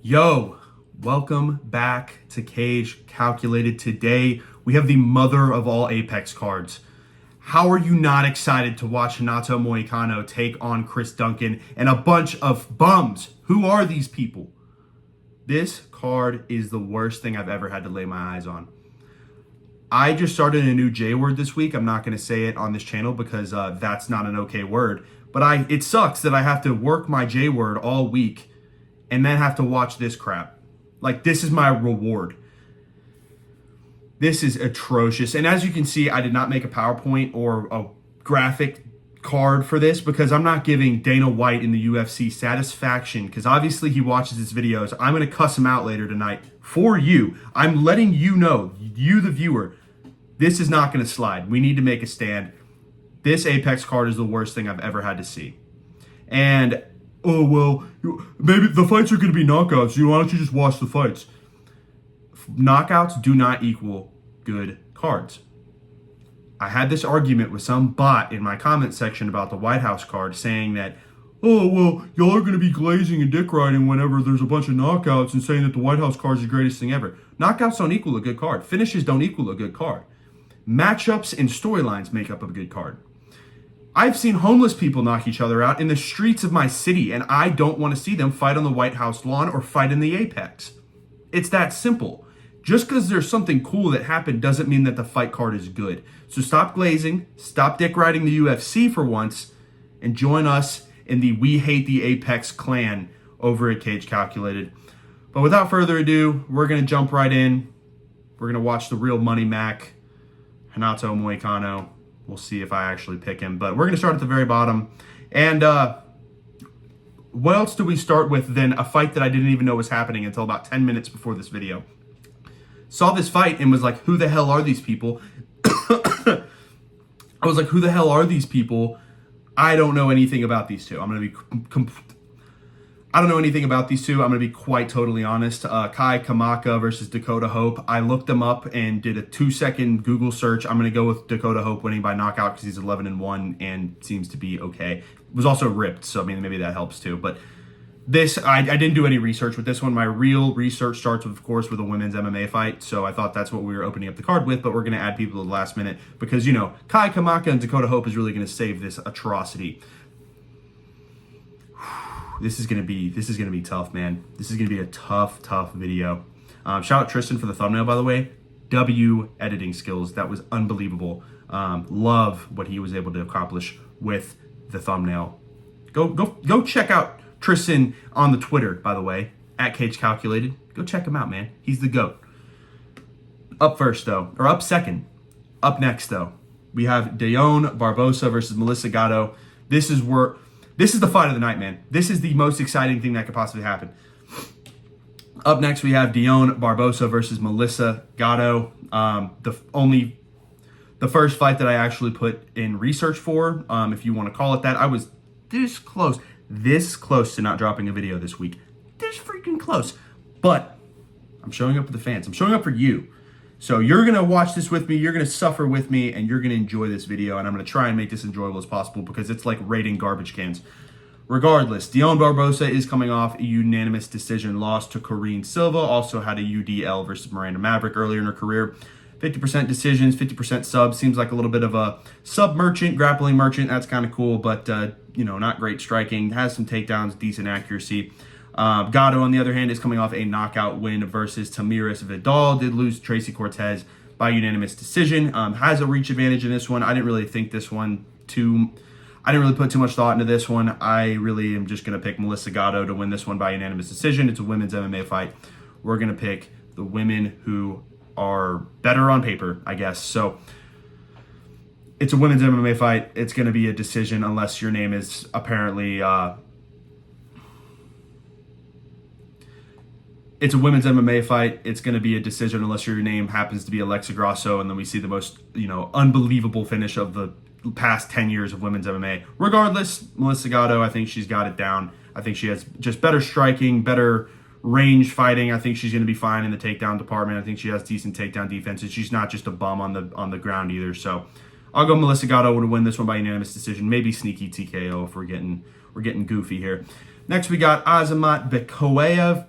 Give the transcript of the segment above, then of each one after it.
Yo, welcome back to Cage Calculated. Today, we have the mother of all Apex cards. How are you not excited to watch Hanato Moicano take on Chris Duncan and a bunch of bums? Who are these people? This card is the worst thing I've ever had to lay my eyes on. I just started a new J word this week. I'm not going to say it on this channel because that's not an okay word. But it sucks that I have to work my J word all week and then have to watch this crap. Like, this is my reward. This is atrocious. And as you can see, I did not make a PowerPoint or a graphic card for this because I'm not giving Dana White in the UFC satisfaction because obviously he watches his videos. I'm going to cuss him out later tonight for you. I'm letting you know, you the viewer, this is not going to slide. We need to make a stand. This Apex card is the worst thing I've ever had to see. And oh, well, maybe the fights are going to be knockouts. Why don't you just watch the fights? Knockouts do not equal good cards. I had this argument with some bot in my comment section about the White House card saying that, oh, well, y'all are going to be glazing and dick riding whenever there's a bunch of knockouts and saying that the White House card is the greatest thing ever. Knockouts don't equal a good card. Finishes don't equal a good card. Matchups and storylines make up a good card. I've seen homeless people knock each other out in the streets of my city, and I don't want to see them fight on the White House lawn or fight in the Apex. It's that simple. Just because there's something cool that happened doesn't mean that the fight card is good. So stop glazing, stop dick riding the UFC for once, and join us in the We Hate the Apex clan over at Cage Calculated. But without further ado, we're going to jump right in. We're going to watch the real Money Mac, Hanato Moicano. We'll see if I actually pick him. But we're going to start at the very bottom. And what else do we start with than a fight that I didn't even know was happening until about 10 minutes before this video? Saw this fight and was like, who the hell are these people? I was like, who the hell are these people? I don't know anything about these two. I don't know anything about these two. I'm going to be quite totally honest. Kai Kamaka versus Dakota Hope. I looked them up and did a 2-second Google search. I'm going to go with Dakota Hope winning by knockout because he's 11-1 and seems to be okay. Was also ripped, so I mean maybe that helps too. But this, I didn't do any research with this one. My real research starts, of course, with a women's MMA fight. So I thought that's what we were opening up the card with. But we're going to add people to the last minute because, you know, Kai Kamaka and Dakota Hope is really going to save this atrocity. This is gonna be tough, man. This is gonna be a tough video. Shout out Tristan for the thumbnail, by the way. W editing skills, that was unbelievable. Love what he was able to accomplish with the thumbnail. Go check out Tristan on the Twitter, by the way, at Cage Calculated. Go check him out, man. He's the GOAT. Up next though, we have Deon Barbosa versus Melissa Gatto. This is the fight of the night, man. This is the most exciting thing that could possibly happen. Up next, we have Deon Barbosa versus Melissa Gatto. The first fight that I actually put in research for, if you want to call it that. I was this close to not dropping a video this week. This freaking close. But I'm showing up for the fans. I'm showing up for you. So you're going to watch this with me, you're going to suffer with me, and you're going to enjoy this video, and I'm going to try and make this enjoyable as possible because it's like rating garbage cans. Regardless, Deon Barbosa is coming off a unanimous decision loss to Corrine Silva, also had a UDL versus Miranda Maverick earlier in her career. 50% decisions, 50% subs, seems like a little bit of a sub-merchant, grappling merchant, that's kind of cool, but not great striking, has some takedowns, decent accuracy. Gatto, on the other hand, is coming off a knockout win versus Tamiris Vidal. Did lose Tracy Cortez by unanimous decision. Has a reach advantage in this one. I didn't really put too much thought into this one. I really am just going to pick Melissa Gatto to win this one by unanimous decision. It's a women's MMA fight. We're going to pick the women who are better on paper, I guess. So it's a women's MMA fight. It's going to be a decision unless your name is apparently... It's a women's MMA fight. It's going to be a decision unless your name happens to be Alexa Grasso, and then we see the most, unbelievable finish of the past 10 years of women's MMA. Regardless, Melissa Gatto, I think she's got it down. I think she has just better striking, better range fighting. I think she's going to be fine in the takedown department. I think she has decent takedown defense, and she's not just a bum on the ground either. So I'll go Melissa Gatto to win this one by unanimous decision. Maybe sneaky TKO if we're getting goofy here. Next, we got Azamat Bikayev.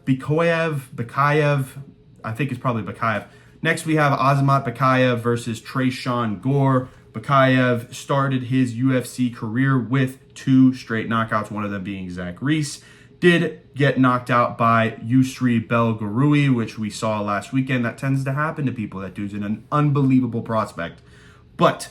I think it's probably Bikayev. Next, we have Azamat Bikayev versus Tresean Gore. Bikayev started his UFC career with 2 straight knockouts, one of them being Zach Reese. Did get knocked out by Yusri Belgarui, which we saw last weekend. That tends to happen to people. That dude's an unbelievable prospect. But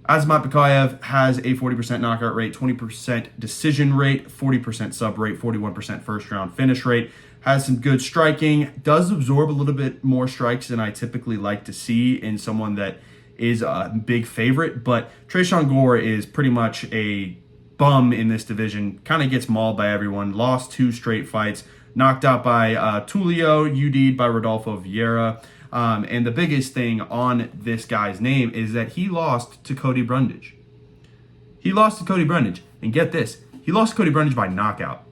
Azamat Bikayev has a 40% knockout rate, 20% decision rate, 40% sub rate, 41% first round finish rate. Has some good striking, does absorb a little bit more strikes than I typically like to see in someone that is a big favorite. But Tresean Gore is pretty much a bum in this division, kind of gets mauled by everyone, lost 2 straight fights, knocked out by Tulio, UD'd by Rodolfo Vieira. And the biggest thing on this guy's name is that he lost to Cody Brundage. He lost to Cody Brundage. And get this, he lost to Cody Brundage by knockout.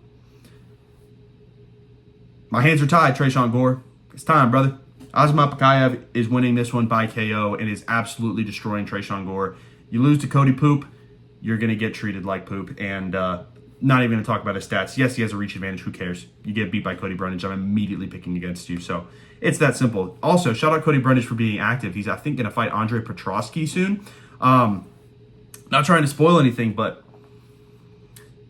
My hands are tied, Tresean Gore. It's time, brother. Azamat Bikayev is winning this one by KO and is absolutely destroying Tresean Gore. You lose to Cody Poop, you're going to get treated like poop. And not even going to talk about his stats. Yes, he has a reach advantage. Who cares? You get beat by Cody Brundage, I'm immediately picking against you. So it's that simple. Also, shout out Cody Brundage for being active. He's, I think, going to fight Andre Petrosky soon. Not trying to spoil anything, but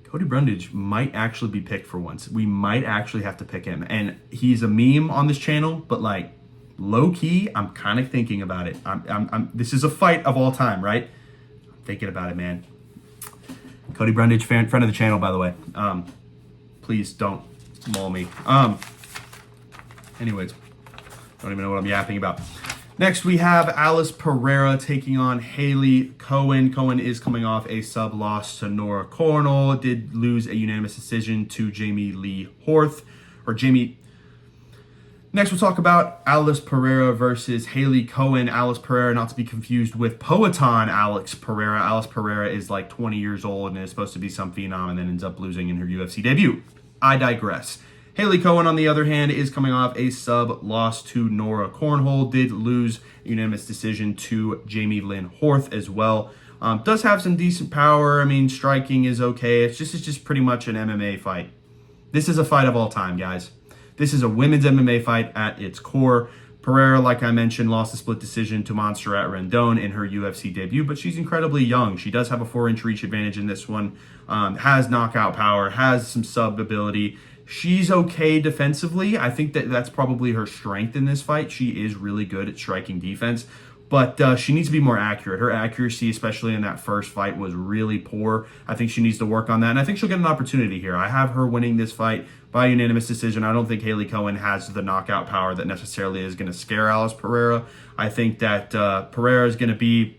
Cody Brundage might actually be picked for once. We might actually have to pick him. And he's a meme on this channel, but like low key, I'm kind of thinking about it. This is a fight of all time, right? I'm thinking about it, man. Cody Brundage, friend of the channel, by the way. Please don't maul me. Anyways, don't even know what I'm yapping about. Next, we have Alice Pereira taking on Haley Cohen. Cohen is coming off a sub loss to Nora Cornell. Did lose a unanimous decision to Jamie Lee Horth. Next, we'll talk about Alice Pereira versus Haley Cohen. Alice Pereira, not to be confused with Poatan Alex Pereira. Alice Pereira is like 20 years old and is supposed to be some phenom and then ends up losing in her UFC debut. I digress. Haley Cohen, on the other hand, is coming off a sub loss to Nora Cornhole. Did lose a unanimous decision to Jamie Lynn Horth as well. Does have some decent power. I mean, striking is okay. It's just pretty much an MMA fight. This is a fight of all time, guys. This is a women's MMA fight at its core. Pereira, like I mentioned, lost a split decision to Montserrat Rendon in her UFC debut, but she's incredibly young. She does have a 4-inch reach advantage in this one, has knockout power, has some sub ability. She's okay defensively. I think that's probably her strength in this fight. She is really good at striking defense, but she needs to be more accurate. Her accuracy, especially in that first fight, was really poor. I think she needs to work on that, and I think she'll get an opportunity here. I have her winning this fight by unanimous decision. I don't think Haley Cohen has the knockout power that necessarily is going to scare Alice Pereira. I think that Pereira is going to be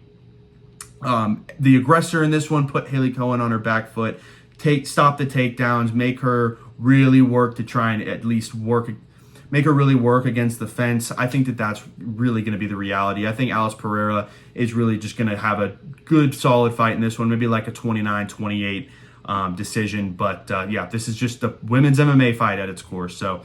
the aggressor in this one, put Haley Cohen on her back foot, stop the takedowns, make her really work to try and at least make her really work against the fence. I think that's really going to be the reality. I think Alice Pereira is really just going to have a good, solid fight in this one, maybe like a 29-28 decision. But yeah, this is just the women's MMA fight at its core. So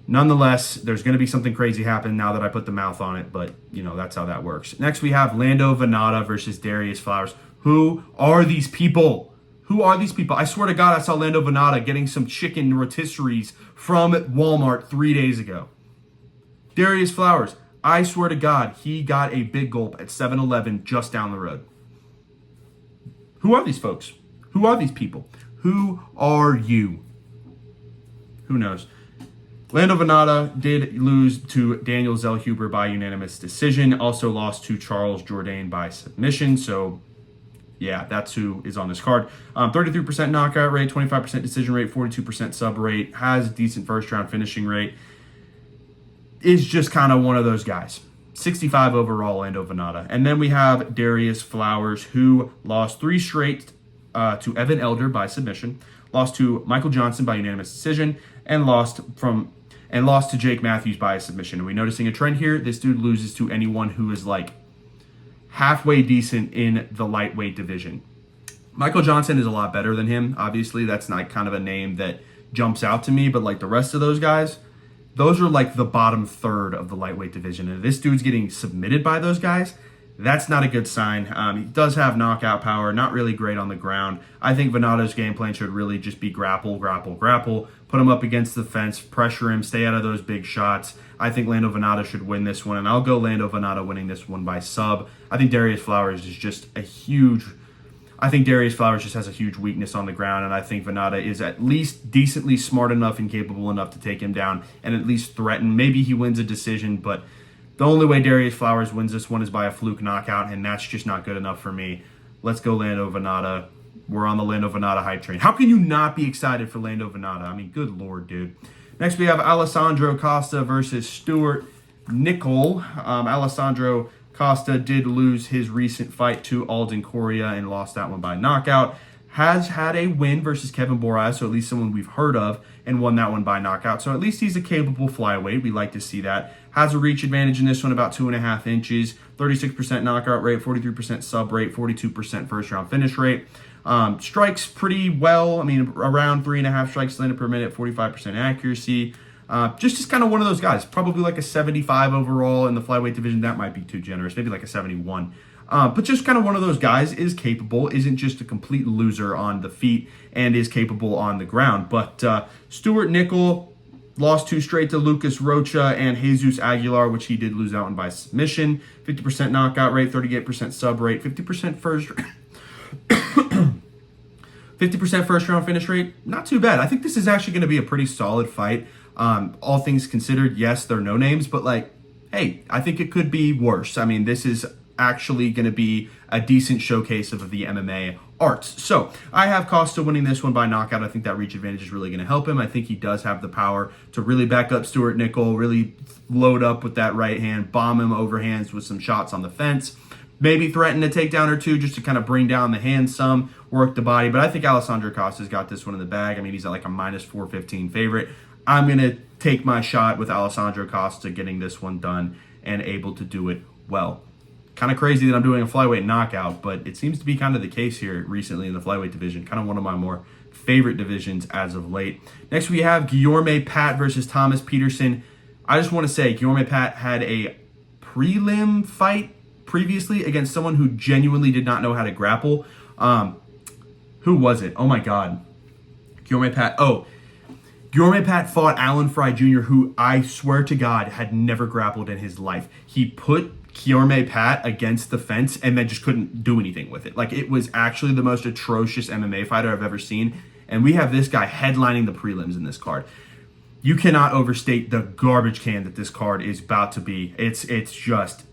nonetheless, there's going to be something crazy happen now that I put the mouth on it, but you know, that's how that works. Next, we have Lando Venata versus Darius Flowers. Who are these people? Who are these people? I swear to God, I saw Lando Venata getting some chicken rotisseries from Walmart 3 days ago. Darius Flowers, I swear to God, he got a big gulp at 7-Eleven just down the road. Who are these folks? Who are these people? Who are you? Who knows? Lando Venata did lose to Daniel Zellhuber by unanimous decision. Also lost to Charles Jourdain by submission. So yeah, that's who is on this card. 33% knockout rate, 25% decision rate, 42% sub rate, has a decent first round finishing rate. Is just kind of one of those guys. 65 overall, Lando Venata. And then we have Darius Flowers, who lost 3 straight to Evan Elder by submission, lost to Michael Johnson by unanimous decision, and lost to Jake Matthews by submission. Are we noticing a trend here? This dude loses to anyone who is like halfway decent in the lightweight division. Michael Johnson is a lot better than him. Obviously, that's not kind of a name that jumps out to me, but like the rest of those guys, those are like the bottom third of the lightweight division. And if this dude's getting submitted by those guys, That's not a good sign. He does have knockout power, not really great on the ground. I think Venato's game plan should really just be grapple, grapple, grapple, put him up against the fence, pressure him, stay out of those big shots. I think Lando Venata should win this one, and I'll go Lando Venata winning this one by sub. I think Darius Flowers is just a huge... I think Darius Flowers just has a huge weakness on the ground, and I think Venata is at least decently smart enough and capable enough to take him down and at least threaten. Maybe he wins a decision, but the only way Darius Flowers wins this one is by a fluke knockout, and that's just not good enough for me. Let's go Lando Venata. We're on the Lando Venata hype train. How can you not be excited for Lando Venata? I mean, good Lord, dude. Next, we have Alessandro Costa versus Stuart Nickel. Alessandro Costa did lose his recent fight to Alden Correa and lost that one by knockout. Has had a win versus Kevin Boraz, so at least someone we've heard of, and won that one by knockout. So at least he's a capable flyweight. We like to see that. Has a reach advantage in this one, about 2.5 inches. 36% knockout rate, 43% sub rate, 42% first round finish rate. Strikes pretty well. I mean, around 3.5 strikes landed per minute, 45% accuracy. Just kind of one of those guys. Probably like a 75 overall in the flyweight division. That might be too generous. Maybe like a 71. But just kind of one of those guys, is capable, isn't just a complete loser on the feet, and is capable on the ground. But Stuart Nickel lost 2 straight to Lucas Rocha and Jesus Aguilar, which he did lose out on by submission. 50% knockout rate, 38% sub rate, 50% first 50% first round finish rate. Not too bad. I think this is actually going to be a pretty solid fight. All things considered, yes, they're no names, but like, hey, I think it could be worse. I mean, this is actually going to be a decent showcase of the MMA arts. So I have Costa winning this one by knockout. I think that reach advantage is really going to help him. I think he does have the power to really back up Stuart Nickel, really load up with that right hand, bomb him overhands with some shots on the fence, maybe threaten a takedown or two just to kind of bring down the hand some, work the body. But I think Alessandro Costa's got this one in the bag. I mean, he's at like a minus 415 favorite. I'm going to take my shot with Alessandro Costa getting this one done and able to do it well. Kind of crazy that I'm doing a flyweight knockout, but it seems to be kind of the case here recently in the flyweight division. Kind of one of my more favorite divisions as of late. Next, we have Guilherme Pat versus Thomas Peterson. I just want to say Guilherme Pat had a prelim fight previously against someone who genuinely did not know how to grapple. Who was it? Oh my God. Guilherme Pat fought Alan Fry Jr., who I swear to God had never grappled in his life. He put Guilherme Pat against the fence and then just couldn't do anything with it. Like, it was actually the most atrocious MMA fighter I've ever seen. And we have this guy headlining the prelims in this card. You cannot overstate the garbage can that this card is about to be. It's just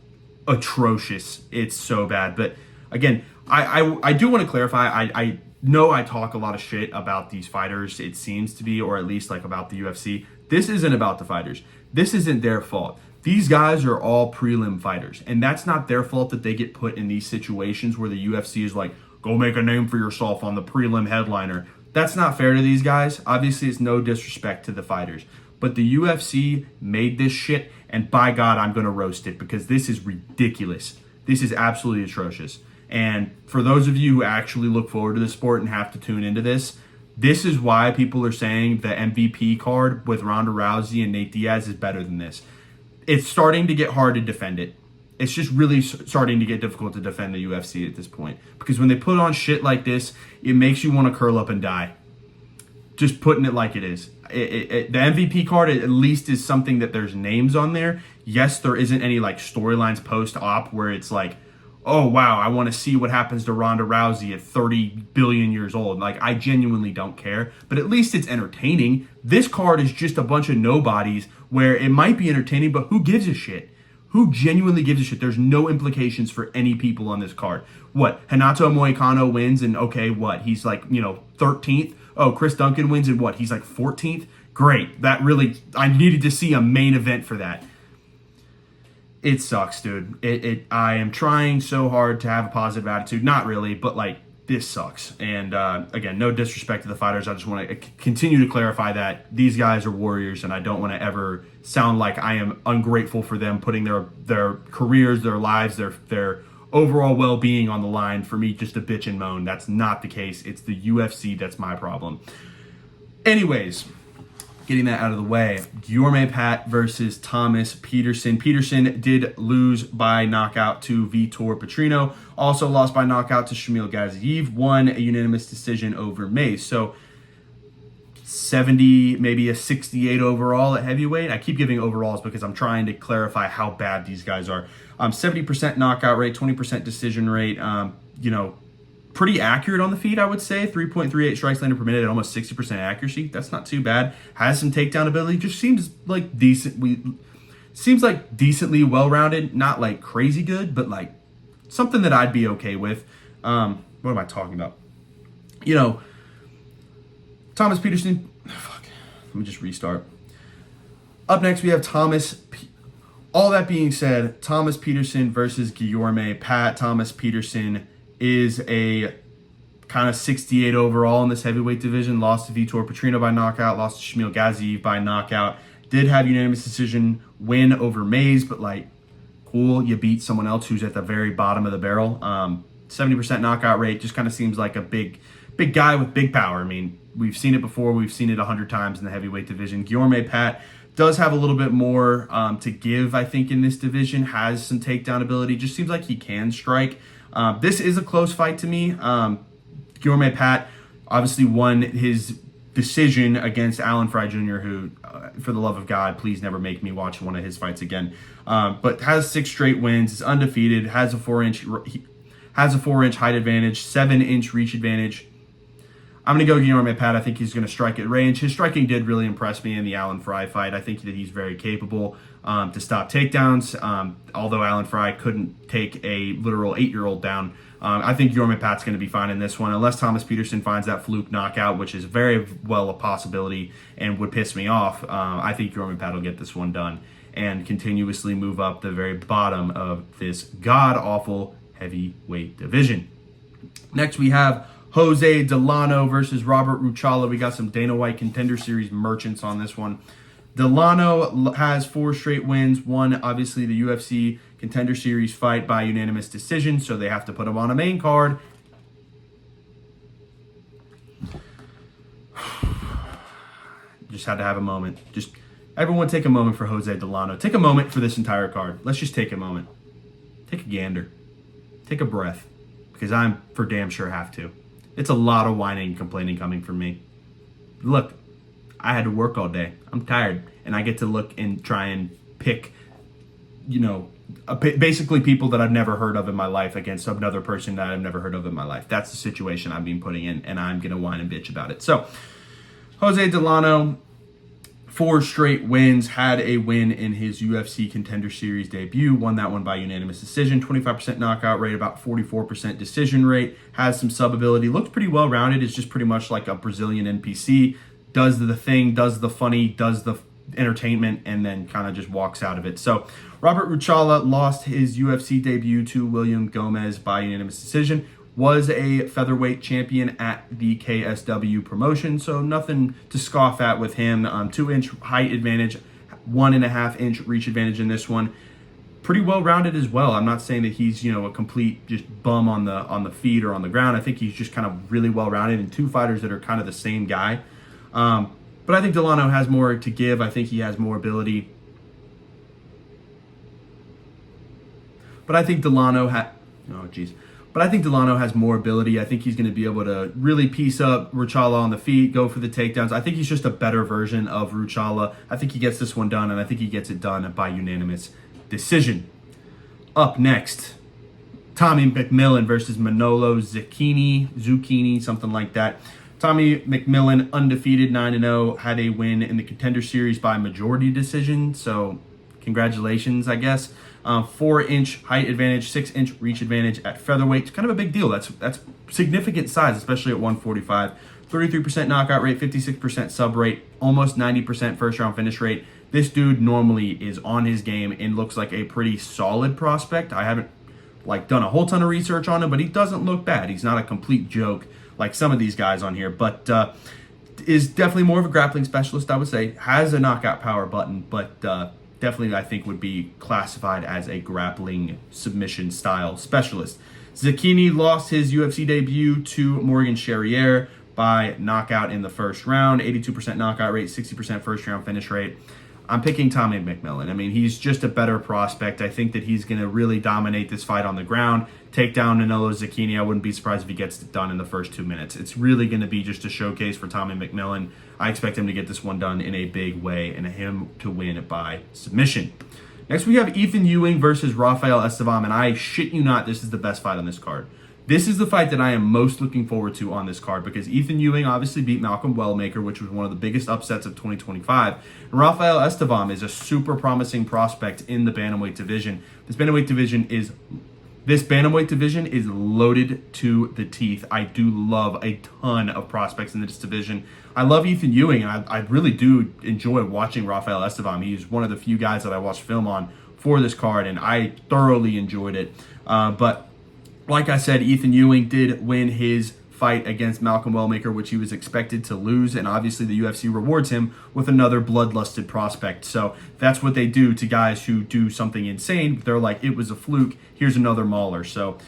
atrocious. It's so bad. But again, I do want to clarify. I know I talk a lot of shit about these fighters, it seems to be, or at least like about the UFC. This isn't about the fighters. This isn't their fault. These guys are all prelim fighters, and that's not their fault that they get put in these situations where the UFC is like, go make a name for yourself on the prelim headliner. That's not fair to these guys. Obviously, it's no disrespect to the fighters, but the UFC made this shit, and by God, I'm going to roast it because this is ridiculous. This is absolutely atrocious. And for those of you who actually look forward to the sport and have to tune into this, this is why people are saying the MVP card with Ronda Rousey and Nate Diaz is better than this. It's starting to get hard to defend it. It's just really starting to get difficult to defend the UFC at this point. Because when they put on shit like this, it makes you want to curl up and die. Just putting it like it is. The MVP card at least is something that there's names on there. Yes, there isn't any like storylines post-op where it's like, oh, wow, I want to see what happens to Ronda Rousey at 30 billion years old. Like, I genuinely don't care. But at least it's entertaining. This card is just a bunch of nobodies where it might be entertaining, but who gives a shit? Who genuinely gives a shit? There's no implications for any people on this card. What? Renato Moicano wins and, okay, what? He's like, 13th? Oh, Chris Duncan wins and what? He's like 14th? Great. That really, I needed to see a main event for that. It sucks, dude. I am trying so hard to have a positive attitude. Not really, but like, this sucks. And again, no disrespect to the fighters. I just want to continue to clarify that these guys are warriors, and I don't want to ever sound like I am ungrateful for them putting their careers, their lives, their overall well-being on the line for me just to bitch and moan. That's not the case. It's the UFC that's my problem. Anyways, Getting that out of the way, Guilherme Pat versus Thomas Peterson. Peterson did lose by knockout to Vitor Petrino. Also lost by knockout to Shamil Gaziev. Won a unanimous decision over Mays. So 70, maybe a 68 overall at heavyweight. I keep giving overalls because I'm trying to clarify how bad these guys are. 70% knockout rate, 20% decision rate. Pretty accurate on the feet, I would say. 3.38 strikes landed per minute at almost 60% accuracy. That's not too bad. Has some takedown ability. Just seems like decent. Seems like decently well-rounded. Not like crazy good, but like something that I'd be okay with. What am I talking about? Thomas Peterson. Fuck. Let me just restart. Up next, we have all that being said, Thomas Peterson versus Guilherme Pat. Thomas Peterson is a kind of 68 overall in this heavyweight division. Lost to Vitor Petrino by knockout. Lost to Shamil Gaziev by knockout. Did have unanimous decision win over Mays, but cool, you beat someone else who's at the very bottom of the barrel. 70% knockout rate just kind of seems like a big guy with big power. I mean, we've seen it before. We've seen it 100 times in the heavyweight division. Guilherme Pat does have a little bit more to give, I think, in this division. Has some takedown ability. Just seems like he can strike. This is a close fight to me. Guilherme Pat obviously won his decision against Alan Fry Jr., who, for the love of God, please never make me watch one of his fights again. But has 6 straight wins, is undefeated, has a 4-inch height advantage, 7-inch reach advantage. I'm going to go Guilherme Pat. I think he's going to strike at range. His striking did really impress me in the Alan Fry fight. I think that he's very capable to stop takedowns. Although Alan Fry couldn't take a literal 8-year-old down, I think Guilherme Pat's going to be fine in this one, unless Thomas Peterson finds that fluke knockout, which is very well a possibility and would piss me off. I think Guilherme Pat will get this one done and continuously move up the very bottom of this god-awful heavyweight division. Next, we have Jose Delano versus Robert Ruchala. We got some Dana White Contender Series merchants on this one. Delano has 4 straight wins. Won, obviously, the UFC Contender Series fight by unanimous decision, so they have to put him on a main card. Just had to have a moment. Just everyone take a moment for Jose Delano. Take a moment for this entire card. Let's just take a moment. Take a gander. Take a breath, because I'm for damn sure have to. It's a lot of whining and complaining coming from me. Look, I had to work all day. I'm tired. And I get to look and try and pick, basically people that I've never heard of in my life against another person that I've never heard of in my life. That's the situation I'm being putting in, and I'm going to whine and bitch about it. So, Jose Delano, 4 straight wins, had a win in his UFC Contender Series debut, won that one by unanimous decision, 25% knockout rate, about 44% decision rate, has some sub ability, looks pretty well rounded, is just pretty much like a Brazilian NPC, does the thing, does the funny, does the entertainment, and then kind of just walks out of it. So Robert Ruchala lost his UFC debut to William Gomez by unanimous decision. Was a featherweight champion at the KSW promotion, so nothing to scoff at with him. 2-inch height advantage, 1.5-inch reach advantage in this one. Pretty well rounded as well. I'm not saying that he's a complete just bum on the feet or on the ground. I think he's just kind of really well rounded, and 2 fighters that are kind of the same guy. But I think Delano has more to give. I think he has more ability. But I think Delano has more ability. I think he's going to be able to really piece up Ruchala on the feet, go for the takedowns. I think he's just a better version of Ruchala. I think he gets this one done, and I think he gets it done by unanimous decision. Up next, Tommy McMillan versus Manolo Zucchini, something like that. Tommy McMillan, undefeated, 9-0, had a win in the Contender Series by majority decision, so congratulations, I guess. 4-inch height advantage, 6-inch reach advantage at featherweight. It's kind of a big deal. That's significant size, especially at 145. 33% knockout rate, 56% sub rate, almost 90% first round finish rate. This dude normally is on his game and looks like a pretty solid prospect. I haven't done a whole ton of research on him, but he doesn't look bad. He's not a complete joke like some of these guys on here, but is definitely more of a grappling specialist, I would say. Has a knockout power button, but definitely I think would be classified as a grappling submission style specialist. Zucchini lost his UFC debut to Morgan Charriere by knockout in the first round. 82% knockout rate, 60% first round finish rate. I'm picking Tommy McMillan. I mean, he's just a better prospect. I think that he's going to really dominate this fight on the ground, take down Danilo Zucchini. I wouldn't be surprised if he gets it done in the first 2 minutes. It's really going to be just a showcase for Tommy McMillan. I expect him to get this one done in a big way and him to win by submission. Next, we have Ethan Ewing versus Rafael Estevam, and I shit you not, this is the best fight on this card. This is the fight that I am most looking forward to on this card because Ethan Ewing obviously beat Malcolm Wellmaker, which was one of the biggest upsets of 2025. And Rafael Estevam is a super promising prospect in the bantamweight division. This bantamweight division is loaded to the teeth. I do love a ton of prospects in this division. I love Ethan Ewing, and I really do enjoy watching Rafael Estevam. He's one of the few guys that I watched film on for this card, and I thoroughly enjoyed it. But like I said, Ethan Ewing did win his fight against Malcolm Wellmaker, which he was expected to lose, and obviously the UFC rewards him with another bloodlusted prospect. So that's what they do to guys who do something insane. They're like, it was a fluke, here's another mauler. So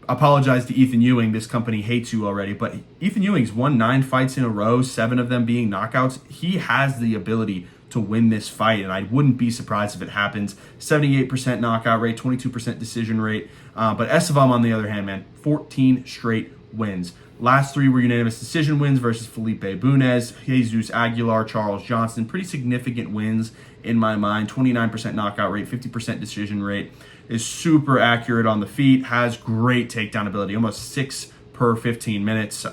apologize to Ethan Ewing, this company hates you already, but Ethan Ewing's won 9 fights in a row, 7 of them being knockouts. He has the ability to win this fight, and I wouldn't be surprised if it happens. 78% knockout rate, 22% decision rate. But Estevam, on the other hand, man, 14 straight wins. Last 3 were unanimous decision wins versus Felipe Bunez, Jesus Aguilar, Charles Johnson. Pretty significant wins in my mind. 29% knockout rate, 50% decision rate. Is super accurate on the feet, has great takedown ability, almost 6 per 15 minutes.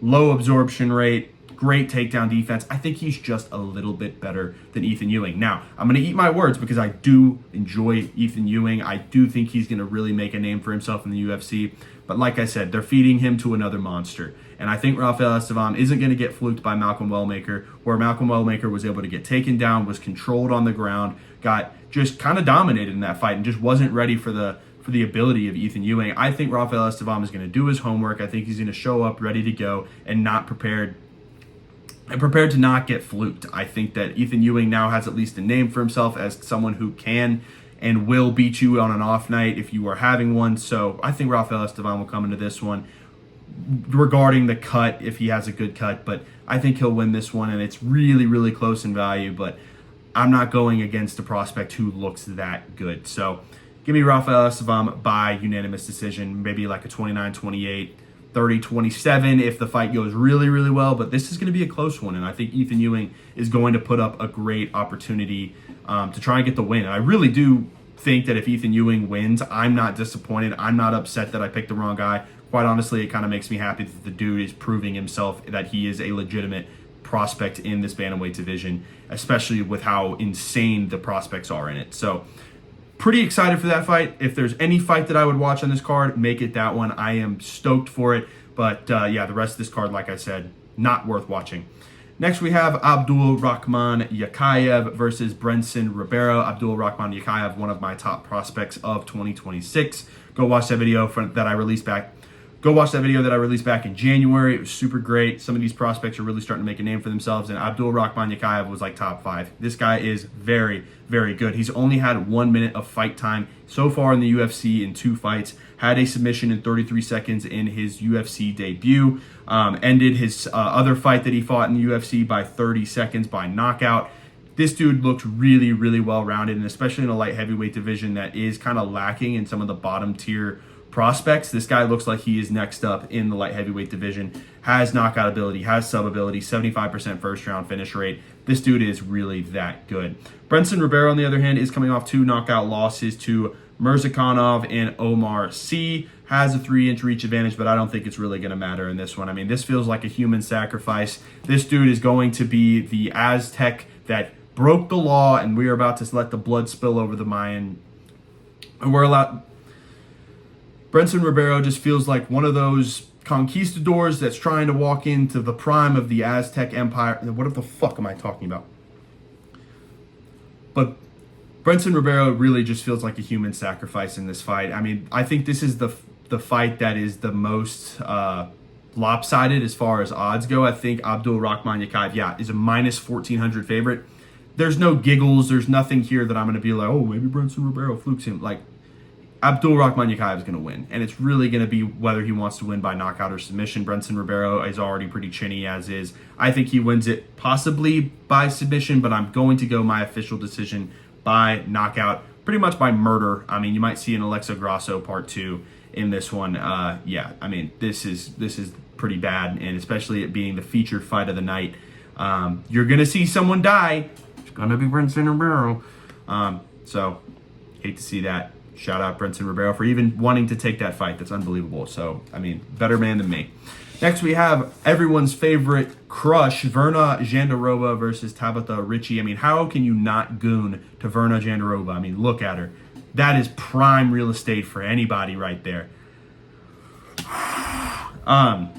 Low absorption rate, great takedown defense. I think he's just a little bit better than Ethan Ewing. Now, I'm going to eat my words because I do enjoy Ethan Ewing. I do think he's going to really make a name for himself in the UFC. But like I said, they're feeding him to another monster. And I think Rafael Estevam isn't going to get fluked by Malcolm Wellmaker, where Malcolm Wellmaker was able to get taken down, was controlled on the ground, got just kind of dominated in that fight, and just wasn't ready for the ability of Ethan Ewing. I think Rafael Estevam is going to do his homework. I think he's going to show up ready to go and prepared to not get fluked. I think that Ethan Ewing now has at least a name for himself as someone who can and will beat you on an off night if you are having one. So I think Rafael Estevam will come into this one regarding the cut, if he has a good cut, but I think he'll win this one, and it's really, really close in value, but I'm not going against a prospect who looks that good. So give me Rafael Estevam by unanimous decision, maybe like a 29-28, 30-27 if the fight goes really, really well. But this is going to be a close one, and I think Ethan Ewing is going to put up a great opportunity to try and get the win. And I really do think that if Ethan Ewing wins, I'm not disappointed. I'm not upset that I picked the wrong guy. Quite honestly, it kind of makes me happy that the dude is proving himself that he is a legitimate prospect in this bantamweight division, especially with how insane the prospects are in it. So pretty excited for that fight. If there's any fight that I would watch on this card, make it that one. I am stoked for it. But yeah, the rest of this card, like I said, not worth watching. Next, we have Abdul Rahman Yakayev versus Brenson Ribeiro. Abdul Rahman Yakayev, one of my top prospects of 2026. Go watch that video that I released back. Go watch that video that I released back in January. It was super great. Some of these prospects are really starting to make a name for themselves, and Abdul Rahman Yakayev was like top 5. This guy is very, very good. He's only had 1 minute of fight time so far in the UFC in 2 fights. Had a submission in 33 seconds in his UFC debut. Ended his other fight that he fought in the UFC by 30 seconds by knockout. This dude looks really, really well-rounded, and especially in a light heavyweight division that is kind of lacking in some of the bottom tier prospects. This guy looks like he is next up in the light heavyweight division. Has knockout ability, has sub ability, 75% first round finish rate. This dude is really that good. Brenson Ribeiro, on the other hand, is coming off 2 knockout losses to Mirzakhanov and Omar Sy. Has a 3-inch reach advantage, but I don't think it's really going to matter in this one. I mean, this feels like a human sacrifice. This dude is going to be the Aztec that broke the law, and we are about to let the blood spill over the Mayan. And we're allowed. Brenson Ribeiro just feels like one of those conquistadors that's trying to walk into the prime of the Aztec Empire. What the fuck am I talking about? But Brenson Ribeiro really just feels like a human sacrifice in this fight. I mean, I think this is the fight that is the most lopsided as far as odds go. I think Abdul Rahman Yakayev, is a minus 1,400 favorite. There's no giggles. There's nothing here that I'm going to be like, oh, maybe Brenson Ribeiro flukes him. Like, Abdulrahman Yakayev is going to win, and it's really going to be whether he wants to win by knockout or submission. Brenson Ribeiro is already pretty chinny as is. I think he wins it possibly by submission, but I'm going to go my official decision by knockout, pretty much by murder. I mean, you might see an Alexa Grasso part 2 in this one. Yeah, I mean, this is pretty bad, and especially it being the featured fight of the night. You're going to see someone die. It's going to be Brenson Ribeiro. So, hate to see that. Shout out Brenson Ribeiro for even wanting to take that fight. That's unbelievable. So, I mean, better man than me. Next, we have everyone's favorite crush, Verna Jandiroba versus Tabitha Ricci. I mean, how can you not goon to Verna Jandiroba? I mean, look at her. That is prime real estate for anybody right there. Wow,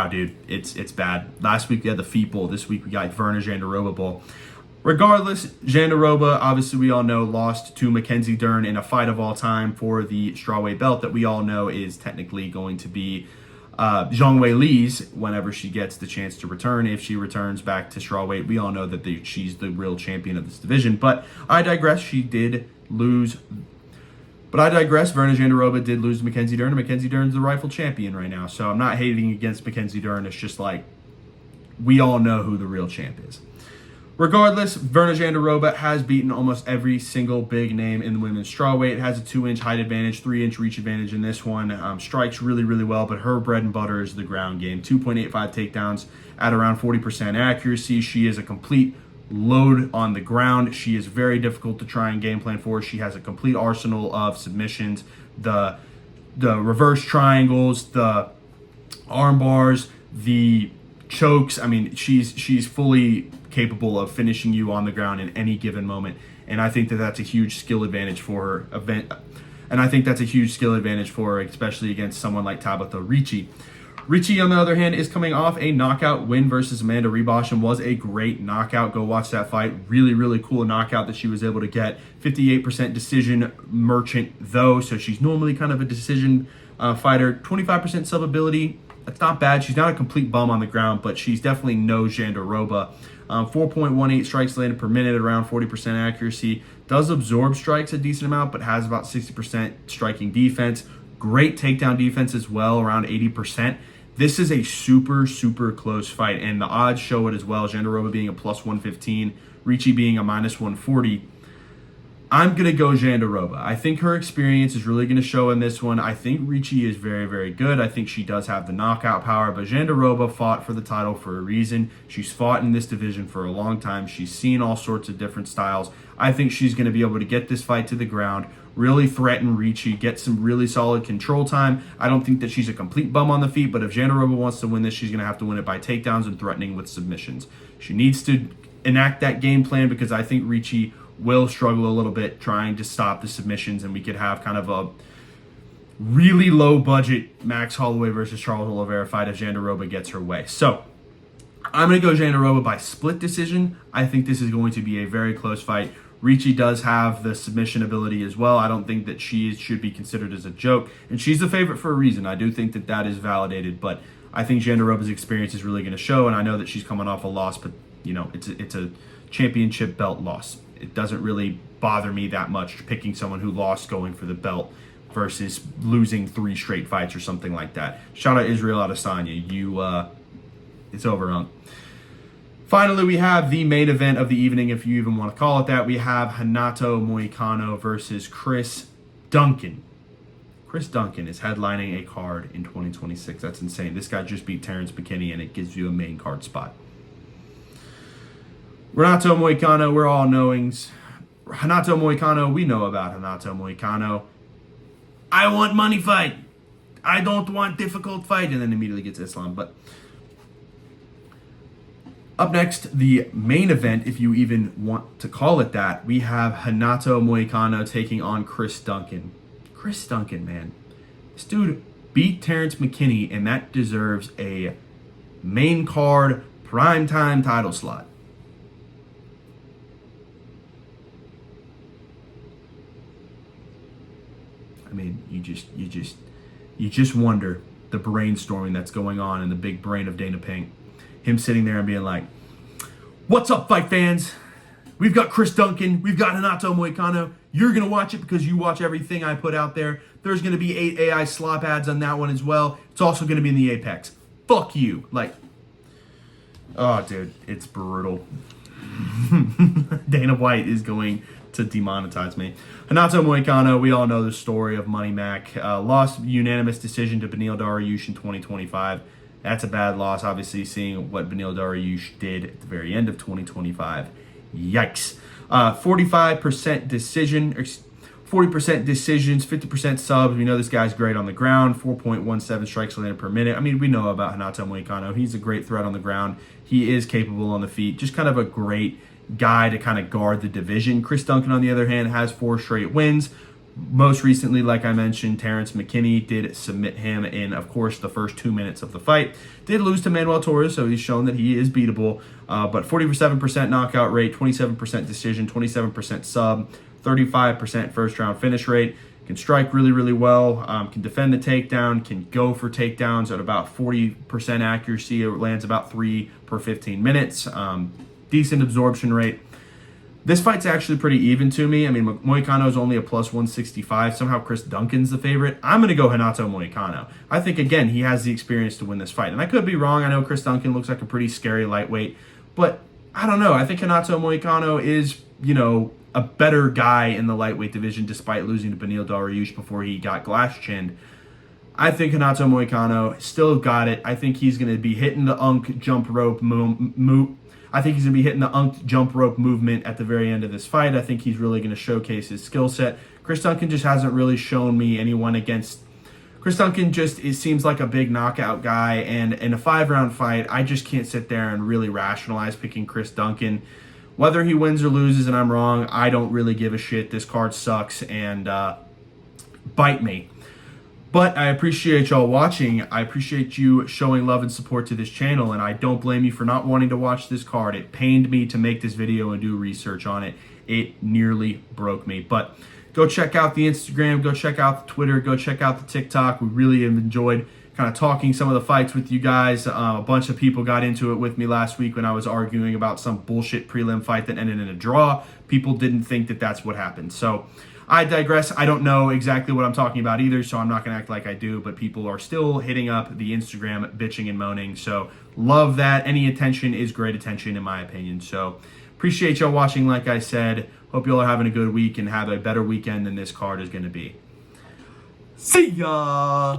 dude, it's bad. Last week we had the feet bowl. This week we got Verna Jandiroba bowl. Regardless, Jandiroba, obviously we all know, lost to Mackenzie Dern in a fight of all time for the strawweight belt that we all know is technically going to be Zhang Wei Li's whenever she gets the chance to return. If she returns back to strawweight, we all know that she's the real champion of this division. But I digress. She did lose. But I digress. Verna Jandiroba did lose to Mackenzie Dern, and Mackenzie Dern's the rightful champion right now. So I'm not hating against Mackenzie Dern. It's just like we all know who the real champ is. Regardless, Verna Jandiroba has beaten almost every single big name in the women's strawweight. It has a 2-inch height advantage, 3-inch reach advantage in this one. Strikes really, really well, but her bread and butter is the ground game. 2.85 takedowns at around 40% accuracy. She is a complete load on the ground. She is very difficult to try and game plan for. She has a complete arsenal of submissions, the reverse triangles, the arm bars, the chokes. I mean, she's fully capable of finishing you on the ground in any given moment, and I think that that's a huge skill advantage for her. And I think that's a huge skill advantage for her, especially against someone like Tabitha Ricci. Ricci, on the other hand, is coming off a knockout win versus Amanda Rebosch and was a great knockout. Go watch that fight. Really, really cool knockout that she was able to get. 58% decision merchant, though, so she's normally kind of a decision fighter. 25% sub ability. That's not bad. She's not a complete bum on the ground, but she's definitely no Jandiroba. 4.18 strikes landed per minute at around 40% accuracy. Does absorb strikes a decent amount, but has about 60% striking defense. Great takedown defense as well, around 80%. This is a super, super close fight, and the odds show it as well. Jandiroba being a plus 115, Ricci being a minus 140. I'm going to go Jandiroba. I think her experience is really going to show in this one. I think Ricci is very, very good. I think she does have the knockout power, but Jandiroba fought for the title for a reason. She's fought in this division for a long time. She's seen all sorts of different styles. I think she's going to be able to get this fight to the ground, really threaten Ricci, get some really solid control time. I don't think that she's a complete bum on the feet, but if Jandiroba wants to win this, she's going to have to win it by takedowns and threatening with submissions. She needs to enact that game plan because I think Ricci will struggle a little bit trying to stop the submissions, and we could have kind of a really low budget Max Holloway versus Charles Oliveira fight if Jandiroba gets her way. So I'm going to go Jandiroba by split decision. I think this is going to be a very close fight. Ricci does have the submission ability as well. I don't think that she should be considered as a joke, and she's the favorite for a reason. I do think that that is validated, but I think Jandiroba's experience is really going to show, and I know that she's coming off a loss, but you know, it's a championship belt loss. It doesn't really bother me that much picking someone who lost going for the belt versus losing 3 straight fights or something like that. Shout out Israel Adesanya. It's over, Unc. Finally, we have the main event of the evening, if you even want to call it that. We have Renato Moicano versus Chris Duncan. Chris Duncan is headlining a card in 2026. That's insane. This guy just beat Terrence McKinney, and it gives you a main card spot. Renato Moicano, we're all knowings. Renato Moicano, we know about Renato Moicano. I want money fight. I don't want difficult fight. And then immediately gets Islam. But up next, the main event, if you even want to call it that, we have Renato Moicano taking on Chris Duncan. Chris Duncan, man. This dude beat Terrence McKinney, and that deserves a main card primetime title slot. I mean, you just wonder the brainstorming that's going on in the big brain of Dana Pink. Him sitting there and being like, "What's up, fight fans? We've got Chris Duncan. We've got Renato Moicano. You're going to watch it because you watch everything I put out there. There's going to be 8 AI slop ads on that one as well. It's also going to be in the Apex. Fuck you. Like, oh, dude, it's brutal. Dana White is going to demonetize me. Renato Moicano, we all know the story of Money Mac. Lost unanimous decision to Beneil Dariush in 2025. That's a bad loss, obviously, seeing what Beneil Dariush did at the very end of 2025. Yikes. 45% decision, 40% decisions, 50% subs. We know this guy's great on the ground, 4.17 strikes landed per minute. I mean, we know about Renato Moicano. He's a great threat on the ground. He is capable on the feet. Just kind of a great guy to kind of guard the division. Chris Duncan, on the other hand, has 4 straight wins. Most recently, like I mentioned, Terrence McKinney did submit him in, of course, the first 2 minutes of the fight. Did lose to Manuel Torres, so he's shown that he is beatable. But 47% knockout rate, 27% decision, 27% sub, 35% first round finish rate. Can strike really, really well. Can defend the takedown. Can go for takedowns at about 40% accuracy. It lands about 3 per 15 minutes. Decent absorption rate. This fight's actually pretty even to me. I mean, Moicano is only a plus 165. Somehow Chris Duncan's the favorite. I'm going to go Renato Moicano. I think, again, he has the experience to win this fight. And I could be wrong. I know Chris Duncan looks like a pretty scary lightweight. But I don't know. I think Renato Moicano is, a better guy in the lightweight division despite losing to Beneil Dariush before he got glass-chinned. I think Renato Moicano still got it. I think he's going to be hitting the jump rope I think he's going to be hitting the jump rope movement at the very end of this fight. I think he's really going to showcase his skill set. Chris Duncan just hasn't really shown me anyone against. Chris Duncan it seems like a big knockout guy, and in a 5-round fight, I just can't sit there and really rationalize picking Chris Duncan. Whether he wins or loses and I'm wrong, I don't really give a shit. This card sucks, and bite me. But I appreciate y'all watching. I appreciate you showing love and support to this channel, and I don't blame you for not wanting to watch this card. It pained me to make this video and do research on it. It nearly broke me. But go check out the Instagram, go check out the Twitter, go check out the TikTok. We really have enjoyed kind of talking some of the fights with you guys. A bunch of people got into it with me last week when I was arguing about some bullshit prelim fight that ended in a draw. People didn't think that that's what happened. So I digress. I don't know exactly what I'm talking about either, so I'm not going to act like I do, but people are still hitting up the Instagram bitching and moaning, so love that. Any attention is great attention in my opinion, so appreciate y'all watching. Like I said, hope y'all are having a good week and have a better weekend than this card is going to be. See ya!